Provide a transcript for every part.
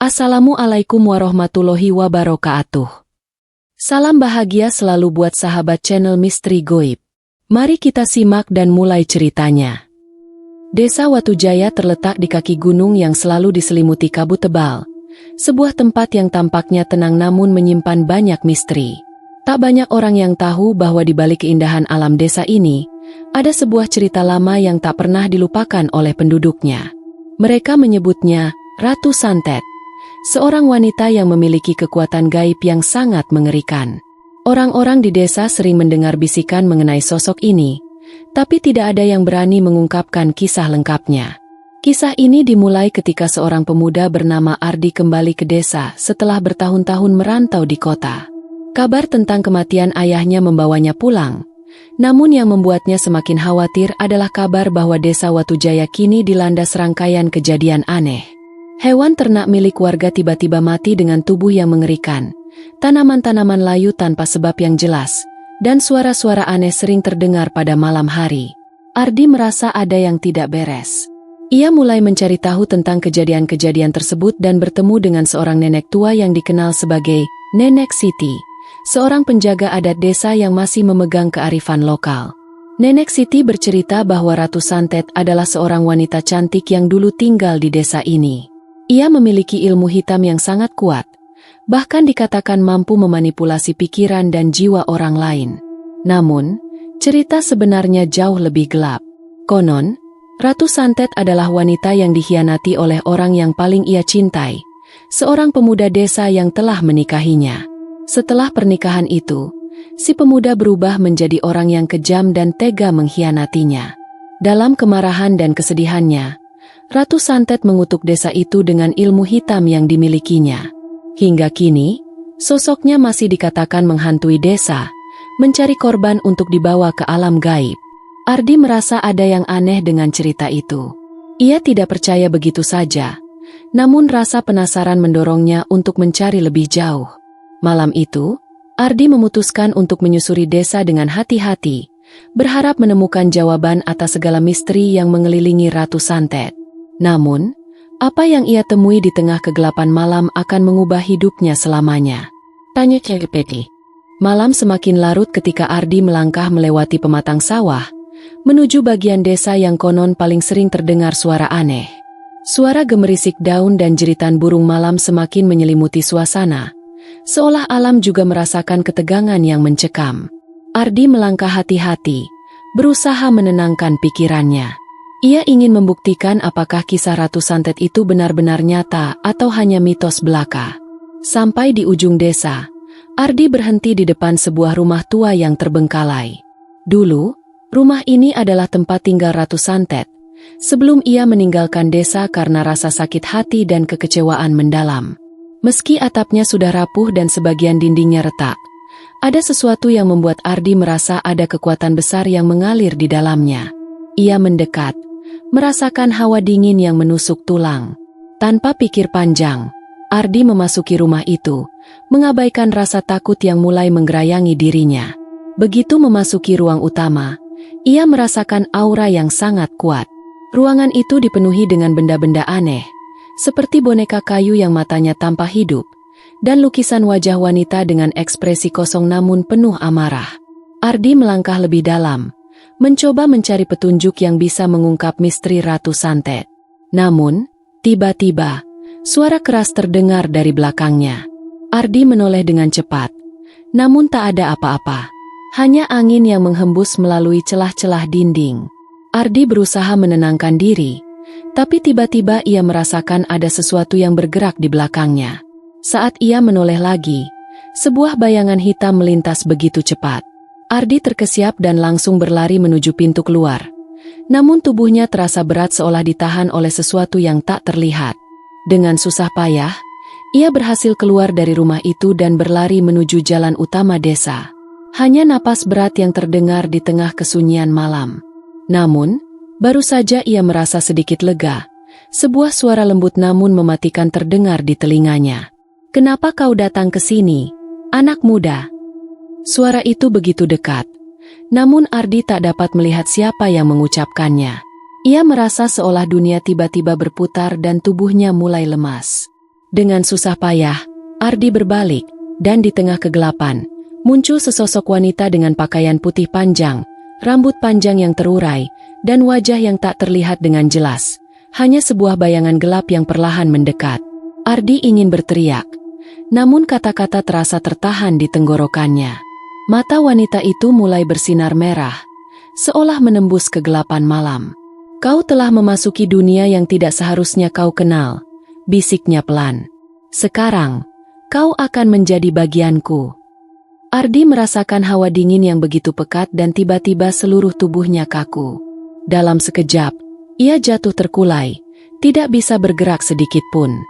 Assalamualaikum warahmatullahi wabarakatuh. Salam bahagia selalu buat sahabat channel Misteri Goib. Mari kita simak dan mulai ceritanya. Desa Watujaya terletak di kaki gunung yang selalu diselimuti kabut tebal. Sebuah tempat yang tampaknya tenang namun menyimpan banyak misteri. Tak banyak orang yang tahu bahwa di balik keindahan alam desa ini, ada sebuah cerita lama yang tak pernah dilupakan oleh penduduknya. Mereka menyebutnya Ratu Santet. Seorang wanita yang memiliki kekuatan gaib yang sangat mengerikan. Orang-orang di desa sering mendengar bisikan mengenai sosok ini, tapi tidak ada yang berani mengungkapkan kisah lengkapnya. Kisah ini dimulai ketika seorang pemuda bernama Ardi kembali ke desa setelah bertahun-tahun merantau di kota. Kabar tentang kematian ayahnya membawanya pulang, namun yang membuatnya semakin khawatir adalah kabar bahwa desa Watujaya kini dilanda serangkaian kejadian aneh. Hewan ternak milik warga tiba-tiba mati dengan tubuh yang mengerikan, tanaman-tanaman layu tanpa sebab yang jelas, dan suara-suara aneh sering terdengar pada malam hari. Ardi merasa ada yang tidak beres. Ia mulai mencari tahu tentang kejadian-kejadian tersebut dan bertemu dengan seorang nenek tua yang dikenal sebagai Nenek Siti, seorang penjaga adat desa yang masih memegang kearifan lokal. Nenek Siti bercerita bahwa Ratu Santet adalah seorang wanita cantik yang dulu tinggal di desa ini. Ia memiliki ilmu hitam yang sangat kuat, bahkan dikatakan mampu memanipulasi pikiran dan jiwa orang lain. Namun, cerita sebenarnya jauh lebih gelap. Konon, Ratu Santet adalah wanita yang dikhianati oleh orang yang paling ia cintai, seorang pemuda desa yang telah menikahinya. Setelah pernikahan itu, si pemuda berubah menjadi orang yang kejam dan tega mengkhianatinya. Dalam kemarahan dan kesedihannya, Ratu Santet mengutuk desa itu dengan ilmu hitam yang dimilikinya. Hingga kini, sosoknya masih dikatakan menghantui desa, mencari korban untuk dibawa ke alam gaib. Ardi merasa ada yang aneh dengan cerita itu. Ia tidak percaya begitu saja, namun rasa penasaran mendorongnya untuk mencari lebih jauh. Malam itu, Ardi memutuskan untuk menyusuri desa dengan hati-hati, berharap menemukan jawaban atas segala misteri yang mengelilingi Ratu Santet. Namun, apa yang ia temui di tengah kegelapan malam akan mengubah hidupnya selamanya. Tanya CGPT. Malam semakin larut ketika Ardi melangkah melewati pematang sawah, menuju bagian desa yang konon paling sering terdengar suara aneh. Suara gemerisik daun dan jeritan burung malam semakin menyelimuti suasana, seolah alam juga merasakan ketegangan yang mencekam. Ardi melangkah hati-hati, berusaha menenangkan pikirannya. Ia ingin membuktikan apakah kisah Ratu Santet itu benar-benar nyata atau hanya mitos belaka. Sampai di ujung desa, Ardi berhenti di depan sebuah rumah tua yang terbengkalai. Dulu, rumah ini adalah tempat tinggal Ratu Santet, sebelum ia meninggalkan desa karena rasa sakit hati dan kekecewaan mendalam. Meski atapnya sudah rapuh dan sebagian dindingnya retak, ada sesuatu yang membuat Ardi merasa ada kekuatan besar yang mengalir di dalamnya. Ia mendekat, merasakan hawa dingin yang menusuk tulang. Tanpa pikir panjang, Ardi memasuki rumah itu, mengabaikan rasa takut yang mulai menggerayangi dirinya. Begitu memasuki ruang utama, ia merasakan aura yang sangat kuat. Ruangan itu dipenuhi dengan benda-benda aneh, seperti boneka kayu yang matanya tampak hidup, dan lukisan wajah wanita dengan ekspresi kosong namun penuh amarah. Ardi melangkah lebih dalam, mencoba mencari petunjuk yang bisa mengungkap misteri Ratu Santet. Namun, tiba-tiba, suara keras terdengar dari belakangnya. Ardi menoleh dengan cepat, namun tak ada apa-apa. Hanya angin yang menghembus melalui celah-celah dinding. Ardi berusaha menenangkan diri, tapi tiba-tiba ia merasakan ada sesuatu yang bergerak di belakangnya. Saat ia menoleh lagi, sebuah bayangan hitam melintas begitu cepat. Ardi terkesiap dan langsung berlari menuju pintu keluar. Namun tubuhnya terasa berat seolah ditahan oleh sesuatu yang tak terlihat. Dengan susah payah, ia berhasil keluar dari rumah itu dan berlari menuju jalan utama desa. Hanya napas berat yang terdengar di tengah kesunyian malam. Namun, baru saja ia merasa sedikit lega, sebuah suara lembut namun mematikan terdengar di telinganya. "Kenapa kau datang ke sini, anak muda?" Suara itu begitu dekat, namun Ardi tak dapat melihat siapa yang mengucapkannya. Ia merasa seolah dunia tiba-tiba berputar dan tubuhnya mulai lemas. Dengan susah payah, Ardi berbalik, dan di tengah kegelapan, muncul sesosok wanita dengan pakaian putih panjang, rambut panjang yang terurai, dan wajah yang tak terlihat dengan jelas. Hanya sebuah bayangan gelap yang perlahan mendekat. Ardi ingin berteriak, namun kata-kata terasa tertahan di tenggorokannya. Mata wanita itu mulai bersinar merah, seolah menembus kegelapan malam. "Kau telah memasuki dunia yang tidak seharusnya kau kenal," bisiknya pelan. "Sekarang, kau akan menjadi bagianku." Ardi merasakan hawa dingin yang begitu pekat dan tiba-tiba seluruh tubuhnya kaku. Dalam sekejap, ia jatuh terkulai, tidak bisa bergerak sedikit pun.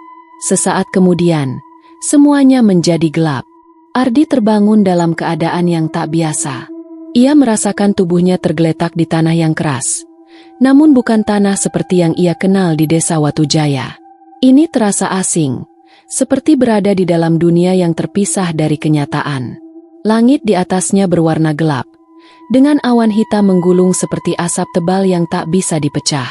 Sesaat kemudian, semuanya menjadi gelap. Ardi terbangun dalam keadaan yang tak biasa. Ia merasakan tubuhnya tergeletak di tanah yang keras. Namun bukan tanah seperti yang ia kenal di desa Watujaya. Ini terasa asing, seperti berada di dalam dunia yang terpisah dari kenyataan. Langit di atasnya berwarna gelap, dengan awan hitam menggulung seperti asap tebal yang tak bisa dipecah.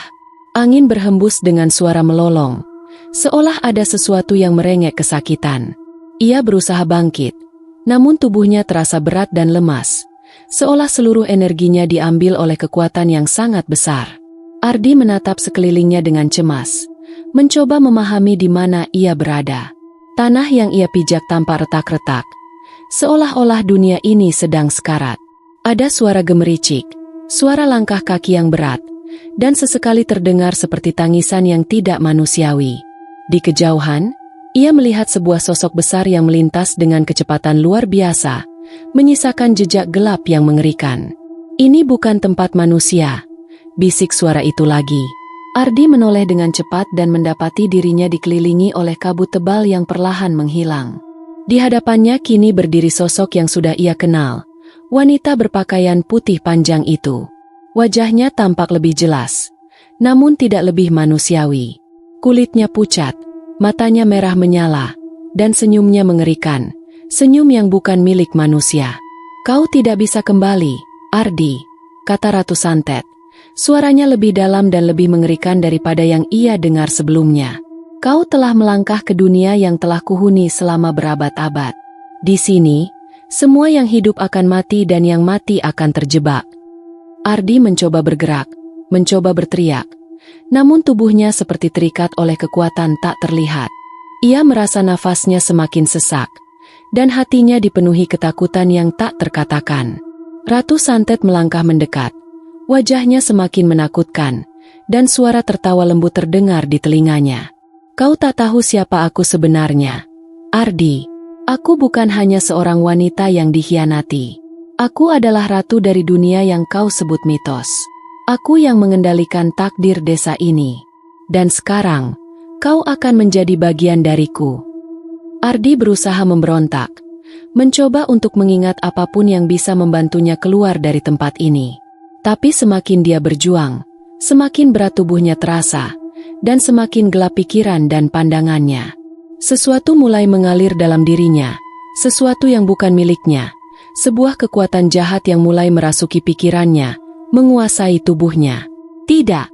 Angin berhembus dengan suara melolong, seolah ada sesuatu yang merengek kesakitan. Ia berusaha bangkit, namun tubuhnya terasa berat dan lemas, seolah seluruh energinya diambil oleh kekuatan yang sangat besar. Ardi menatap sekelilingnya dengan cemas, mencoba memahami di mana ia berada. Tanah yang ia pijak tampak retak-retak, seolah-olah dunia ini sedang sekarat. Ada suara gemericik, suara langkah kaki yang berat, dan sesekali terdengar seperti tangisan yang tidak manusiawi. Di kejauhan, ia melihat sebuah sosok besar yang melintas dengan kecepatan luar biasa, menyisakan jejak gelap yang mengerikan. "Ini bukan tempat manusia," bisik suara itu lagi. Ardi menoleh dengan cepat dan mendapati dirinya dikelilingi oleh kabut tebal yang perlahan menghilang. Di hadapannya kini berdiri sosok yang sudah ia kenal, wanita berpakaian putih panjang itu. Wajahnya tampak lebih jelas, namun tidak lebih manusiawi. Kulitnya pucat, matanya merah menyala, dan senyumnya mengerikan, senyum yang bukan milik manusia. "Kau tidak bisa kembali, Ardi," kata Ratu Santet. Suaranya lebih dalam dan lebih mengerikan daripada yang ia dengar sebelumnya. "Kau telah melangkah ke dunia yang telah kuhuni selama berabad-abad. Di sini, semua yang hidup akan mati dan yang mati akan terjebak." Ardi mencoba bergerak, mencoba berteriak, namun tubuhnya seperti terikat oleh kekuatan tak terlihat. Ia merasa nafasnya semakin sesak, dan hatinya dipenuhi ketakutan yang tak terkatakan. Ratu Santet melangkah mendekat, wajahnya semakin menakutkan, dan suara tertawa lembut terdengar di telinganya. "Kau tak tahu siapa aku sebenarnya, Ardi. Aku bukan hanya seorang wanita yang dikhianati. Aku adalah ratu dari dunia yang kau sebut mitos. Aku yang mengendalikan takdir desa ini. Dan sekarang, kau akan menjadi bagian dariku." Ardi berusaha memberontak, mencoba untuk mengingat apapun yang bisa membantunya keluar dari tempat ini. Tapi semakin dia berjuang, semakin berat tubuhnya terasa, dan semakin gelap pikiran dan pandangannya. Sesuatu mulai mengalir dalam dirinya, sesuatu yang bukan miliknya. Sebuah kekuatan jahat yang mulai merasuki pikirannya, menguasai tubuhnya. "Tidak!"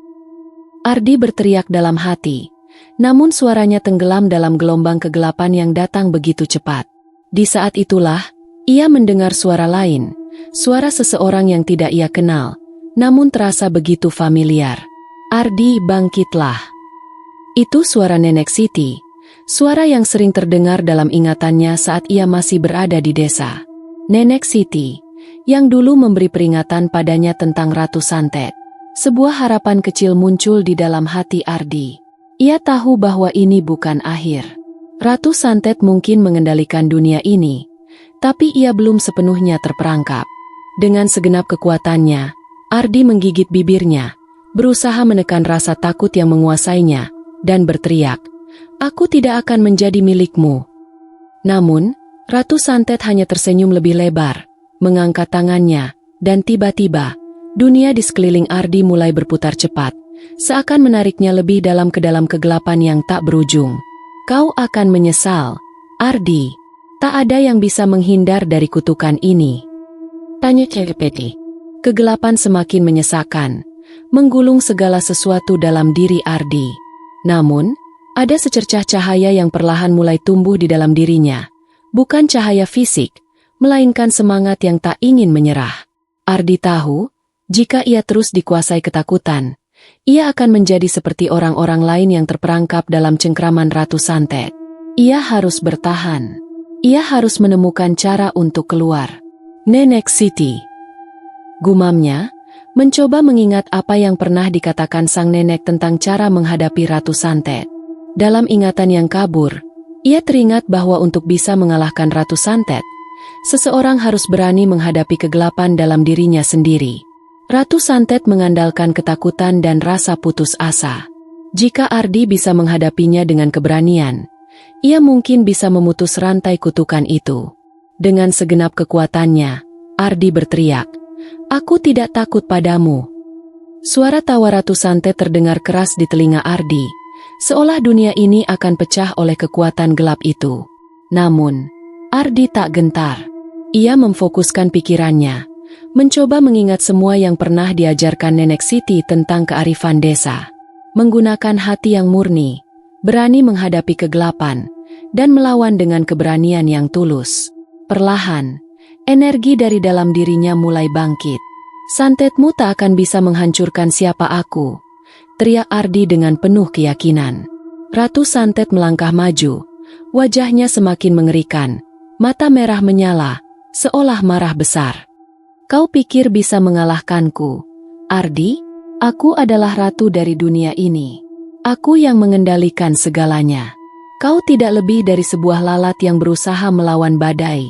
Ardi berteriak dalam hati, namun suaranya tenggelam dalam gelombang kegelapan yang datang begitu cepat. Di saat itulah, ia mendengar suara lain, suara seseorang yang tidak ia kenal, namun terasa begitu familiar. "Ardi, bangkitlah." Itu suara Nenek Siti, suara yang sering terdengar dalam ingatannya saat ia masih berada di desa. Nenek Siti, yang dulu memberi peringatan padanya tentang Ratu Santet. Sebuah harapan kecil muncul di dalam hati Ardi. Ia tahu bahwa ini bukan akhir. Ratu Santet mungkin mengendalikan dunia ini, tapi ia belum sepenuhnya terperangkap. Dengan segenap kekuatannya, Ardi menggigit bibirnya, berusaha menekan rasa takut yang menguasainya, dan berteriak, "Aku tidak akan menjadi milikmu." Namun, Ratu Santet hanya tersenyum lebih lebar, mengangkat tangannya, dan tiba-tiba, dunia di sekeliling Ardi mulai berputar cepat, seakan menariknya lebih dalam ke dalam kegelapan yang tak berujung. "Kau akan menyesal, Ardi. Tak ada yang bisa menghindar dari kutukan ini," tanya Cepeti. Kegelapan semakin menyesakan, menggulung segala sesuatu dalam diri Ardi. Namun, Ada secercah cahaya yang perlahan mulai tumbuh di dalam dirinya. Bukan cahaya fisik, melainkan semangat yang tak ingin menyerah. Ardi tahu, jika ia terus dikuasai ketakutan, ia akan menjadi seperti orang-orang lain yang terperangkap dalam cengkraman Ratu Santet. Ia harus bertahan. Ia harus menemukan cara untuk keluar. Nenek Siti, gumamnya, mencoba mengingat apa yang pernah dikatakan sang nenek tentang cara menghadapi Ratu Santet. Dalam ingatan yang kabur, ia teringat bahwa untuk bisa mengalahkan Ratu Santet, seseorang harus berani menghadapi kegelapan dalam dirinya sendiri. Ratu Santet mengandalkan ketakutan dan rasa putus asa. Jika Ardi bisa menghadapinya dengan keberanian, ia mungkin bisa memutus rantai kutukan itu. Dengan segenap kekuatannya, Ardi berteriak, "Aku tidak takut padamu." Suara tawa Ratu Santet terdengar keras di telinga Ardi, seolah dunia ini akan pecah oleh kekuatan gelap itu. Namun, Ardi tak gentar. Ia memfokuskan pikirannya, mencoba mengingat semua yang pernah diajarkan Nenek Siti tentang kearifan desa. Menggunakan hati yang murni, berani menghadapi kegelapan, dan melawan dengan keberanian yang tulus. Perlahan, energi dari dalam dirinya mulai bangkit. "Santetmu tak akan bisa menghancurkan siapa aku," teriak Ardi dengan penuh keyakinan. Ratu Santet melangkah maju, wajahnya semakin mengerikan, mata merah menyala, seolah marah besar. "Kau pikir bisa mengalahkanku, Ardi? Aku adalah ratu dari dunia ini. Aku yang mengendalikan segalanya. Kau tidak lebih dari sebuah lalat yang berusaha melawan badai."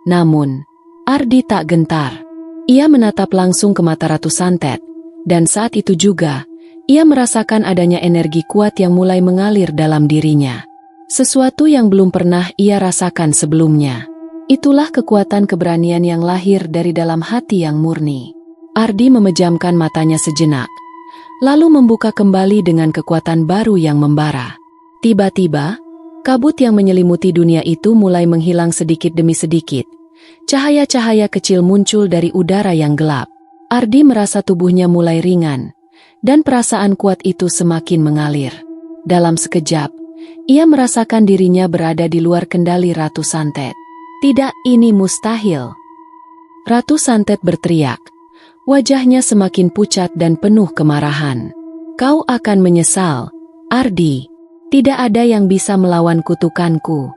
Namun, Ardi tak gentar. Ia menatap langsung ke mata Ratu Santet, dan saat itu juga, ia merasakan adanya energi kuat yang mulai mengalir dalam dirinya. Sesuatu yang belum pernah ia rasakan sebelumnya. Itulah kekuatan keberanian yang lahir dari dalam hati yang murni. Ardi memejamkan matanya sejenak, lalu membuka kembali dengan kekuatan baru yang membara. Tiba-tiba, kabut yang menyelimuti dunia itu mulai menghilang sedikit demi sedikit. Cahaya-cahaya kecil muncul dari udara yang gelap. Ardi merasa tubuhnya mulai ringan, dan perasaan kuat itu semakin mengalir. Dalam sekejap, ia merasakan dirinya berada di luar kendali Ratu Santet. "Tidak, ini mustahil!" Ratu Santet berteriak. Wajahnya semakin pucat dan penuh kemarahan. "Kau akan menyesal, Ardi. Tidak ada yang bisa melawan kutukanku."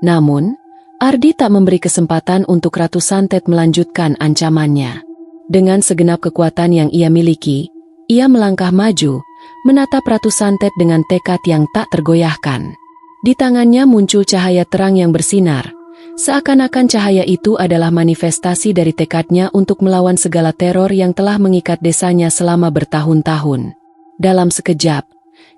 Namun, Ardi tak memberi kesempatan untuk Ratu Santet melanjutkan ancamannya. Dengan segenap kekuatan yang ia miliki, ia melangkah maju, menatap Ratu Santet dengan tekad yang tak tergoyahkan. Di tangannya muncul cahaya terang yang bersinar, seakan-akan cahaya itu adalah manifestasi dari tekadnya untuk melawan segala teror yang telah mengikat desanya selama bertahun-tahun. Dalam sekejap,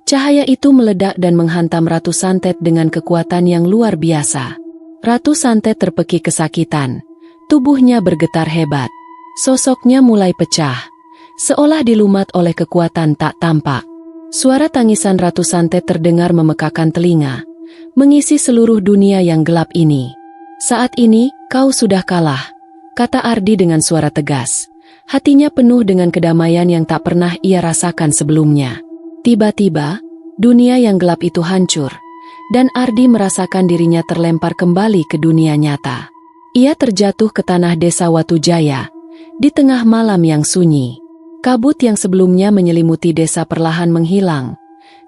cahaya itu meledak dan menghantam Ratu Santet dengan kekuatan yang luar biasa. Ratu Santet terpekik kesakitan, tubuhnya bergetar hebat. Sosoknya mulai pecah, seolah dilumat oleh kekuatan tak tampak. Suara tangisan Ratu Santet terdengar memekakan telinga, mengisi seluruh dunia yang gelap ini. "Saat ini, kau sudah kalah," kata Ardi dengan suara tegas. Hatinya penuh dengan kedamaian yang tak pernah ia rasakan sebelumnya. Tiba-tiba, dunia yang gelap itu hancur, dan Ardi merasakan dirinya terlempar kembali ke dunia nyata. Ia terjatuh ke tanah desa Watujaya, di tengah malam yang sunyi. Kabut yang sebelumnya menyelimuti desa perlahan menghilang,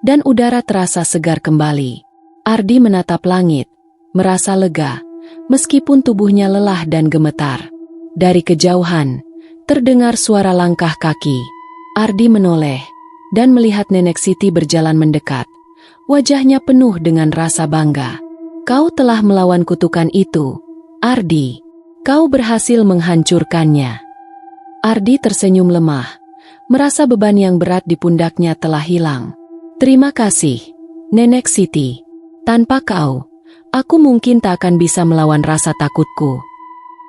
dan udara terasa segar kembali. Ardi menatap langit, merasa lega, meskipun tubuhnya lelah dan gemetar. Dari kejauhan, terdengar suara langkah kaki. Ardi menoleh, dan melihat Nenek Siti berjalan mendekat. Wajahnya penuh dengan rasa bangga. "Kau telah melawan kutukan itu, Ardi. Kau berhasil menghancurkannya." Ardi tersenyum lemah, merasa beban yang berat di pundaknya telah hilang. "Terima kasih, Nenek Siti. Tanpa kau, aku mungkin tak akan bisa melawan rasa takutku."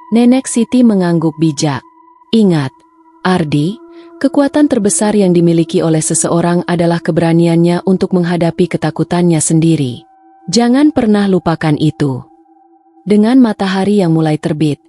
Nenek Siti mengangguk bijak. "Ingat, Ardi, kekuatan terbesar yang dimiliki oleh seseorang adalah keberaniannya untuk menghadapi ketakutannya sendiri. Jangan pernah lupakan itu." Dengan matahari yang mulai terbit,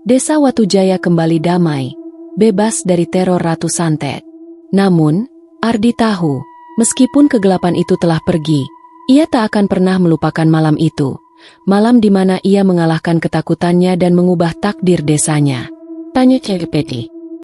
desa Watujaya kembali damai, bebas dari teror Ratu Santet. Namun, Ardi tahu, Meskipun kegelapan itu telah pergi, ia tak akan pernah melupakan malam itu. Malam di mana ia mengalahkan ketakutannya dan mengubah takdir desanya. Tanya ChatGPT.